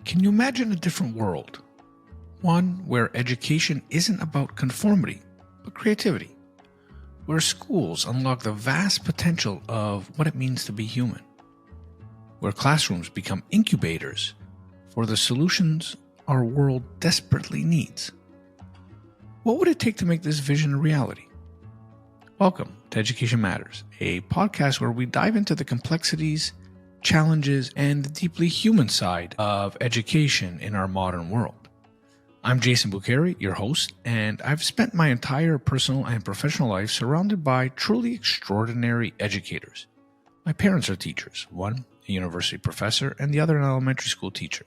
Can you imagine a different world? One where education isn't about conformity, but creativity. Where schools unlock the vast potential of what it means to be human. Where classrooms become incubators for the solutions our world desperately needs. What would it take to make this vision a reality? Welcome to Education Matters, a podcast where we dive into the complexities, challenges, and the deeply human side of education in our modern world. I'm Jason Bukhari, your host, and I've spent my entire personal and professional life surrounded by truly extraordinary educators. My parents are teachers, one a university professor and the other an elementary school teacher.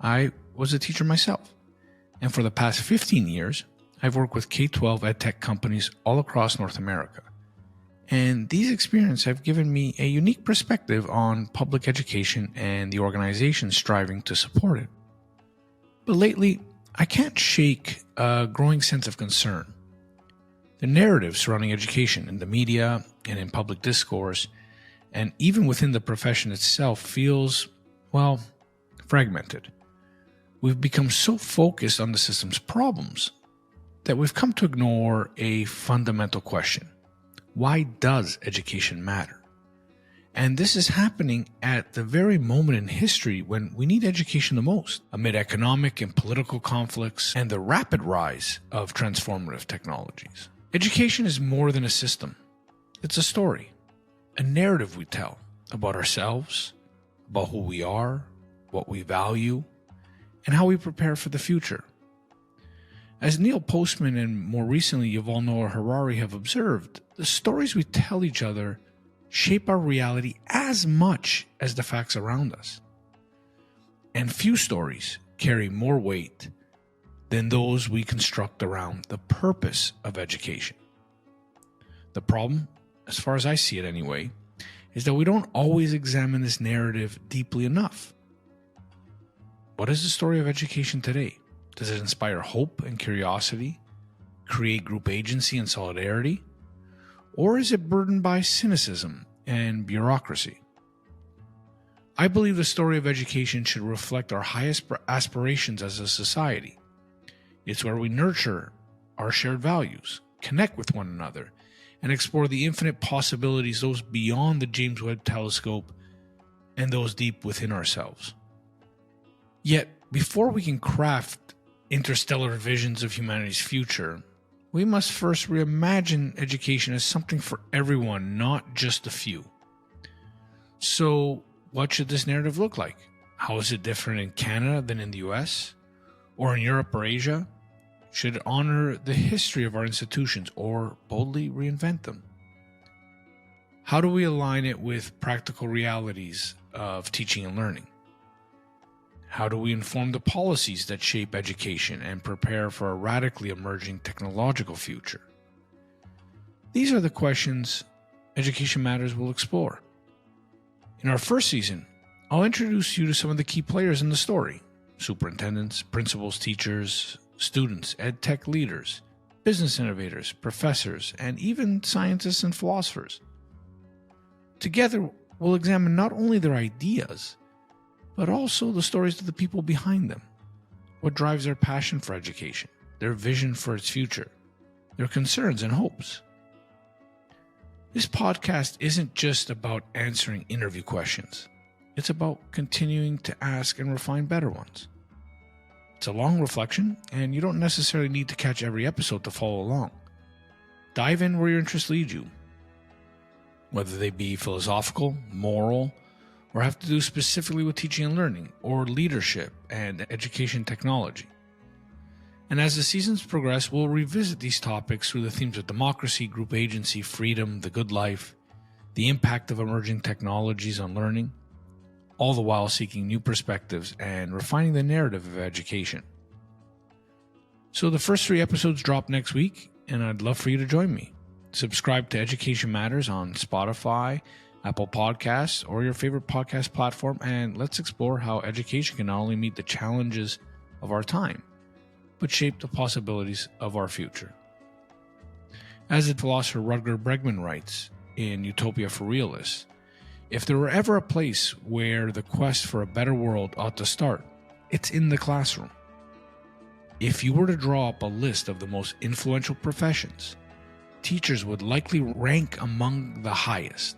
I was a teacher myself, and for the past 15 years, I've worked with K-12 edtech companies all across North America. And these experiences have given me a unique perspective on public education and the organizations striving to support it. But lately, I can't shake a growing sense of concern. The narrative surrounding education in the media and in public discourse, and even within the profession itself, feels, fragmented. We've become so focused on the system's problems that we've come to ignore a fundamental question. Why does education matter? And this is happening at the very moment in history when we need education the most, amid economic and political conflicts and the rapid rise of transformative technologies. Education is more than a system. It's a story, a narrative we tell about ourselves, about who we are, what we value, and how we prepare for the future. As Neil Postman and more recently Yuval Noah Harari have observed, the stories we tell each other shape our reality as much as the facts around us. And few stories carry more weight than those we construct around the purpose of education. The problem, as far as I see it anyway, is that we don't always examine this narrative deeply enough. What is the story of education today? Does it inspire hope and curiosity, create group agency and solidarity, or is it burdened by cynicism and bureaucracy? I believe the story of education should reflect our highest aspirations as a society. It's where we nurture our shared values, connect with one another, and explore the infinite possibilities, those beyond the James Webb Telescope and those deep within ourselves. Yet, before we can craft interstellar visions of humanity's future, we must first reimagine education as something for everyone, not just a few. So, what should this narrative look like? How is it different in Canada than in the US? Or in Europe or Asia? Should it honor the history of our institutions or boldly reinvent them? How do we align it with practical realities of teaching and learning? How do we inform the policies that shape education and prepare for a radically emerging technological future? These are the questions Education Matters will explore. In our first season, I'll introduce you to some of the key players in the story: superintendents, principals, teachers, students, ed tech leaders, business innovators, professors, and even scientists and philosophers. Together, we'll examine not only their ideas, but also the stories of the people behind them. What drives their passion for education, their vision for its future, their concerns and hopes. This podcast isn't just about answering interview questions. It's about continuing to ask and refine better ones. It's a long reflection, and you don't necessarily need to catch every episode to follow along. Dive in where your interests lead you, whether they be philosophical, moral, or have to do specifically with teaching and learning, or leadership and education technology. And as the seasons progress, we'll revisit these topics through the themes of democracy, group agency, freedom, the good life, the impact of emerging technologies on learning, all the while seeking new perspectives and refining the narrative of education. So the first 3 episodes drop next week, and I'd love for you to join me. Subscribe to Education Matters on Spotify, Apple Podcasts, or your favorite podcast platform, and let's explore how education can not only meet the challenges of our time, but shape the possibilities of our future. As the philosopher Rutger Bregman writes in Utopia for Realists, if there were ever a place where the quest for a better world ought to start, It's in the classroom. If you were to draw up a list of the most influential professions, teachers would likely rank among the highest.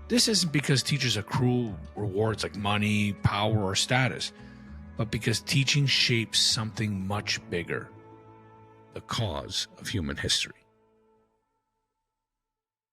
This isn't because teachers accrue rewards like money, power, or status, but because teaching shapes something much bigger: the cause of human history.